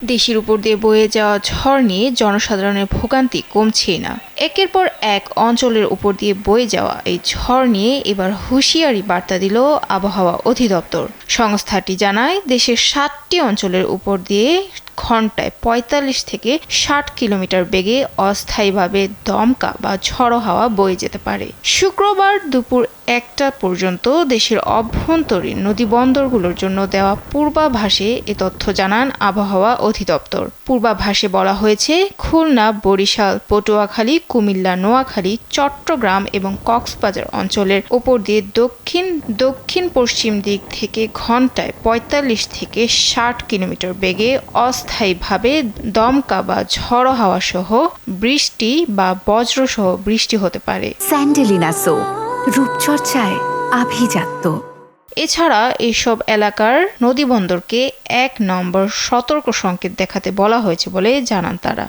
দেশের উপর দিয়ে বয়ে যাওয়া ঝড় নিয়ে জনসাধারণের ভোগান্তি কমছেই না। একের পর এক অঞ্চলের উপর দিয়ে বয়ে যাওয়া এই ঝড় নিয়ে এবার হুঁশিয়ারি বার্তা দিল আবহাওয়া অধিদপ্তর। সংস্থাটি জানায়, দেশের ৭টি অঞ্চলের উপর দিয়ে ঘন্টায় ৪৫ থেকে ৬০ কিলোমিটার বেগে অস্থায়ীভাবে দমকা বা ঝড়ো হাওয়া বয়ে যেতে পারে। শুক্রবার দুপুর ১টা পর্যন্ত দেশের অভ্যন্তরীণ নদীবন্দরগুলোর জন্য দেওয়া পূর্বাভাসে এ তথ্য জানান আবহাওয়া অধিদপ্তর। পূর্বাভাসে বলা হয়েছে, খুলনা, বরিশাল, পটুয়াখালী, কুমিল্লা, নোয়াখালী, চট্টগ্রাম এবং কক্সবাজার অঞ্চলের উপর দিয়ে দক্ষিণ পশ্চিম দিক থেকে ঘন্টায় ৪৫ থেকে ৬০ কিলোমিটার বেগে অস্থায়ীভাবে দমকা বা ঝড়ো হাওয়া সহ বৃষ্টি বা বজ্রসহ বৃষ্টি হতে পারে। স্যান্ডেলিনা সো, রূপচর্চায় আভিজাত্য। এছাড়া এসব এলাকার নদীবন্দরকে ১ নম্বর সতর্ক সংকেত দেখাতে বলা হয়েছে বলে জানান তারা।